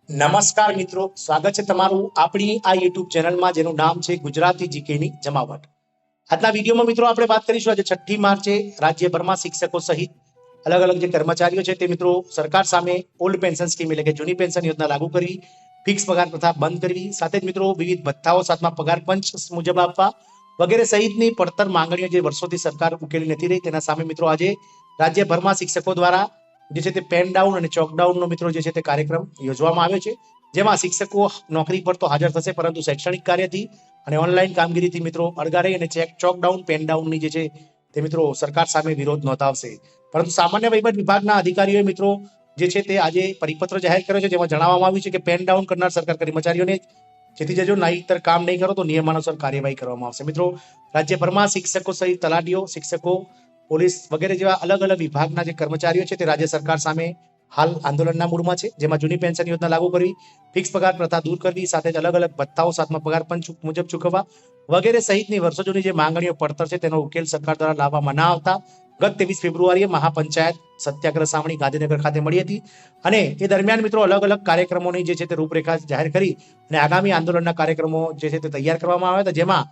નમસ્કાર મિત્રો, સ્વાગત છે તમારું આપણી આ યુટ્યુબ ચેનલમાં જેનું નામ છે ગુજરાતી જીકેની જમાવટ. આજના વિડીયોમાં મિત્રો આપણે વાત કરીશું આજે 6ઠી માર્ચે રાજ્યભરમાં શિક્ષકો સહિત અલગ અલગ જે કર્મચારીઓ છે તે મિત્રો સરકાર સામે ઓલ્ડ પેન્શન સ્કીમ એટલે કે જૂની પેન્શન યોજના લાગુ કરવી, ફિક્સ પગાર પ્રથા બંધ કરવી, સાથે જ મિત્રો વિવિધ ભથ્થાઓ સાથમાં પગાર પંચ મુજબ આપવા વગેરે સહિતની પડતર માંગણીઓ જે વર્ષોથી સરકાર ઉકેલી નથી રહી તેના સામે મિત્રો આજે રાજ્યભરમાં શિક્ષકો દ્વારા જે છે તે પેન ડાઉન અને ચોક ડાઉનનો મિત્રો જે છે તે કાર્યક્રમ યોજવામાં આવ્યો છે, જેમાં શિક્ષકો નોકરી પર તો હાજર થશે પરંતુ શૈક્ષણિક કાર્યથી અને ઓનલાઈન કામગીરીથી મિત્રો અળગા રહી અને ચોક ડાઉન પેન ડાઉનની જે છે તે મિત્રો સરકાર સામે વિરોધ નોંધાવશે. પરંતુ સામાન્ય વહીવટ વિભાગના અધિકારીઓએ મિત્રો જે છે તે આજે પરિપત્ર જાહેર કર્યો છે, જેમાં જણાવવામાં આવ્યું છે કે પેન ડાઉન કરનાર સરકારી કર્મચારીઓને જેથી જજો નહીતર કામ નહીં કરો તો નિયમાનુસાર કાર્યવાહી કરવામાં આવશે. મિત્રો રાજ્યભરમાં શિક્ષકો સહિત તલાટીઓ, શિક્ષકો, પોલીસ વગેરે જેવા અલગ અલગ વિભાગના જે કર્મચારીઓ છે તે રાજ્ય સરકાર સામે હાલ આંદોલનના મૂડમાં છે, જેમાં જૂની પેન્શન યોજના લાગુ કરવી, ફિક્સ પગાર પ્રથા દૂર કરવી, સાથે જ અલગ અલગ ભથ્થાઓ સાથમાં પગાર પંચ મુજબ ચૂકવવા વગેરે સહિતની વર્ષો જૂની જે માંગણીઓ પડતર છે તેનો ઉકેલ સરકાર દ્વારા લાવવામાં ના આવતા ગત 23 ફેબ્રુઆરીએ મહાપંચાયત સત્યાગ્રહ સાવણી ગાંધીનગર ખાતે મળી હતી અને એ દરમિયાન મિત્રો અલગ અલગ કાર્યક્રમોની જે છે તે રૂપરેખા જાહેર કરી અને આગામી આંદોલનના કાર્યક્રમો જે છે તે તૈયાર કરવામાં આવ્યા હતા, જેમાં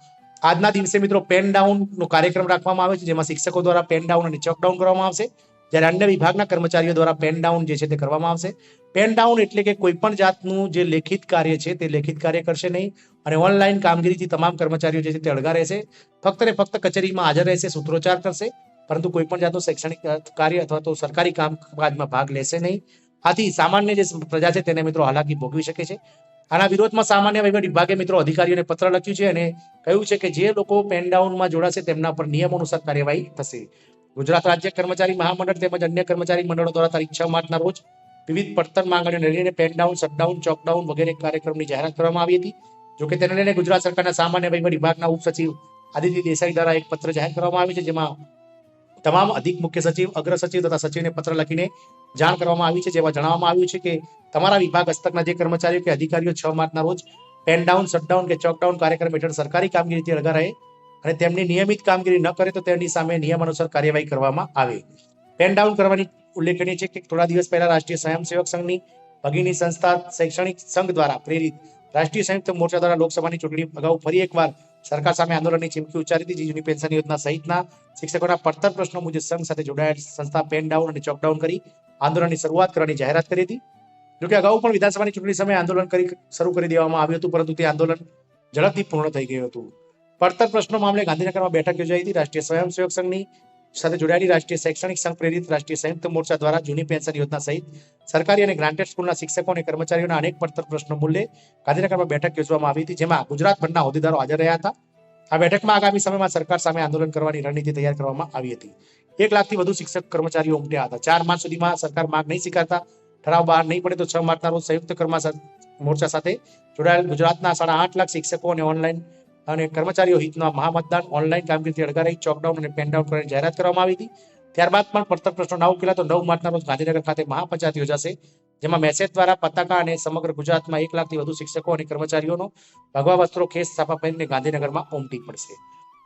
આજના દિવસે મિત્રો પેન ડાઉન નો કાર્યક્રમ રાખવામાં આવે છે, જેમાં શિક્ષકો દ્વારા પેન ડાઉન અને ચોક ડાઉન કરવામાં આવશે, જ્યારે અન્ય વિભાગના કર્મચારીઓ દ્વારા પેન ડાઉન જે છે તે કરવામાં આવશે. પેન ડાઉન એટલે કે કોઈ પણ જાતનું જે લેખિત કાર્ય છે તે લેખિત કાર્ય કરશે નહીં અને ઓનલાઈન કામગીરીથી તમામ કર્મચારીઓ જે છે તે અળગા રહેશે, ફક્ત ને ફક્ત કચેરીમાં હાજર રહેશે, સૂત્રોચ્ચાર કરશે, પરંતુ કોઈ પણ જાતનું શૈક્ષણિક કાર્ય અથવા તો સરકારી કામકાજમાં ભાગ લેશે નહીં. આથી સામાન્ય જે પ્રજા છે તેને મિત્રો હાલાકી ભોગવી શકે છે. આના વિરોધમાં સામાન્ય વહીવટ વિભાગે મિત્રો અધિકારીઓને પત્ર લખ્યું છે અને કહ્યું છે કે જે લોકો પેન ડાઉનમાં જોડાશે તેમના પર નિયમ અનુસાર કાર્યવાહી થશે. ગુજરાત રાજ્ય કર્મચારી મહામંડળ તેમજ અન્ય કર્મચારી મંડળો દ્વારા તારીખ 6 માર્ચના રોજ વિવિધ પડતર માંગણીઓને લઈને પેન ડાઉન, શટડાઉન, ચોક ડાઉન વગેરે કાર્યક્રમની જાહેરાત કરવામાં આવી હતી. જોકે તેને લઈને ગુજરાત સરકારના સામાન્ય વહીવટ વિભાગના ઉપસચિવ આદિત્ય દેસાઈ દ્વારા એક પત્ર જાહેર કરવામાં આવ્યું છે, જેમાં તમામ અધિક મુખ્ય સચિવ, અગ્ર સચિવ તથા સચિવને પત્ર લખીને જાણ કરવામાં આવી છે, જેમાં જણાવવામાં આવ્યું છે કે તમારા વિભાગ હસ્તકના જે કર્મચારીઓ કે અધિકારીઓ 6 માર્ચના રોજ પેન ડાઉન, શટડાઉન કે ચોક ડાઉન કાર્યક્રમ હેઠળ સરકારી કામગીરીથી અળગા રહે અને તેમની નિયમિત કામગીરી ન કરે તો તેમની સામે નિયમ અનુસાર કાર્યવાહી કરવામાં આવે. પેન ડાઉન કરવાની ઉલ્લેખનીય છે કે થોડા દિવસ પહેલા રાષ્ટ્રીય સ્વયંસેવક સંઘની ભગીની સંસ્થા શૈક્ષણિક સંઘ દ્વારા પ્રેરિત રાષ્ટ્રીય સંયુક્ત મોરચા દ્વારા લોકસભાની ચૂંટણી અગાઉ ફરી એકવાર સરકાર સામે આંદોલનની ચીમકી ઉચ્ચારી હતી. જૂની પેન્શન યોજના સહિતના શિક્ષકોના પડતર પ્રશ્નો મુજબ સંઘ સાથે જોડાયેલ સંસ્થા પેન ડાઉન અને ચોક ડાઉન કરી આંદોલનની શરૂઆત કરવાની જાહેરાત કરી હતી. જોકે અગાઉ પણ વિધાનસભાની ચૂંટણી સમયે આંદોલન શરૂ કરી દેવામાં આવ્યું હતું, પરંતુ તે આંદોલન ઝડપથી પૂર્ણ થઈ ગયું હતું. પડતર પ્રશ્નો મામલે ગાંધીનગરમાં બેઠક યોજાઈ હતી. રાષ્ટ્રીય સ્વયંસેવક સંઘની સાથે જોડાયેલી રાષ્ટ્રીય શૈક્ષણિક સંઘ પ્રેરિત રાષ્ટ્રીય સંયુક્ત મોરચા દ્વારા જૂની પેન્શન યોજના સહિત સરકારી અને ગ્રાન્ટેડ સ્કૂલના શિક્ષકો અને કર્મચારીઓના અનેક પડતર પ્રશ્નો મૂલ્યે ગાંધીનગરમાં બેઠક યોજવામાં આવી હતી, જેમાં ગુજરાતભરના હોદ્દેદારો હાજર રહ્યા હતા. આ બેઠકમાં આગામી સમયમાં સરકાર સામે આંદોલન કરવાની રણનીતિ તૈયાર કરવામાં આવી હતી. 1 લાખથી વધુ શિક્ષક કર્મચારીઓ ઉમટ્યા હતા. 4 માર્ચ સુધીમાં સરકાર માંગ નહીં સ્વીકારતા ઠરાવ બહાર નહીં પડે તો 6 માર્ચના રોજ સંયુક્ત મોરચા સાથે જોડાયેલ ગુજરાતના 8.5 લાખ શિક્ષકો અને ઓનલાઈન અને કર્મચારીઓ હિતના મહામતદાન ઓનલાઈન કામગીરીથી અળગા રહી ચોકડાઉન અને પેન ડાઉન કરવાની જાહેરાત કરવામાં આવી હતી. ત્યારબાદ પણ પડતર પ્રશ્નો ના ઉકેલા તો 9 માર્ચના રોજ ગાંધીનગર ખાતે મહાપંચાયત યોજાશે, જેમાં મેસેજ દ્વારા પતાકા અને સમગ્ર ગુજરાતમાં 1 લાખથી વધુ શિક્ષકો અને કર્મચારીઓનો ભગવા વસ્ત્રો, ખેસ છાપા પહેરીને ગાંધીનગરમાં ઉમટી પડશે.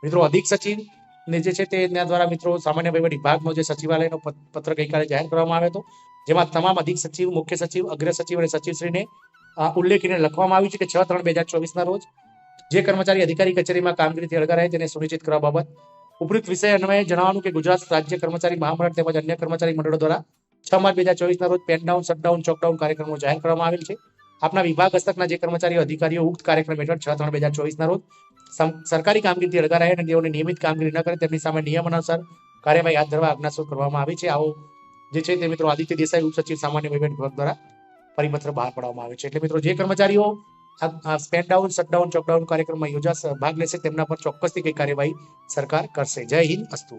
મિત્રો અધિક સચિવ ને જે છે તેના દ્વારા મિત્રો સામાન્ય વહીવટ વિભાગનો જે સચિવાલયનો પત્ર ગઈકાલે જાહેર કરવામાં આવ્યો હતો, જેમાં તમામ અધિક સચિવ, મુખ્ય સચિવ, અગ્ર સચિવ અને સચિવશ્રીને ઉલ્લેખીને લખવામાં આવ્યું છે કે 6/3/2024ના રોજ જે કર્મચારી અધિકારી કચેરીમાં કામગીરીથી અળગા રહે તેને સુનિશ્ચિત કરવા બાબત ઉપરોક્ત વિષય અન્વયે જણાવવાનું કે ગુજરાત રાજ્ય કર્મચારી મહામંડળ તેમજ અન્ય કર્મચારી મંડળો દ્વારા 6 માર્ચ 2024ના રોજ પેન ડાઉન, શટડાઉન, ચોક ડાઉન કાર્યક્રમો જાહેર કરવામાં આવેલ છે. આપના વિભાગ હસ્તકના જે કર્મચારીઓ અધિકારીઓ ઉક્ત કાર્યક્રમ હેઠળ 6/3/2024ના રોજ સરકારી કામગીરીથી અળગા રહે અને તેઓને નિયમિત કામગીરી ન કરે તેમની સામે નિયમ અનુસાર કાર્યવાહી હાથ ધરવા આજ્ઞા કરવામાં આવી છે. આવો જે છે તે મિત્રો આદિત્ય દેસાઈ ઉપસચિવ સામાન્ય વહીવટ વિભાગ દ્વારા પરિપત્ર બહાર પાડવામાં આવે છે. એટલે મિત્રો જે કર્મચારીઓ પેન ડાઉન, શટડાઉન, ચોકડાઉન કાર્યક્રમમાં ભાગ લેશે તેમના પર ચોક્કસથી કઈ કાર્યવાહી સરકાર કરશે. જય હિન્દ, અસ્તુ.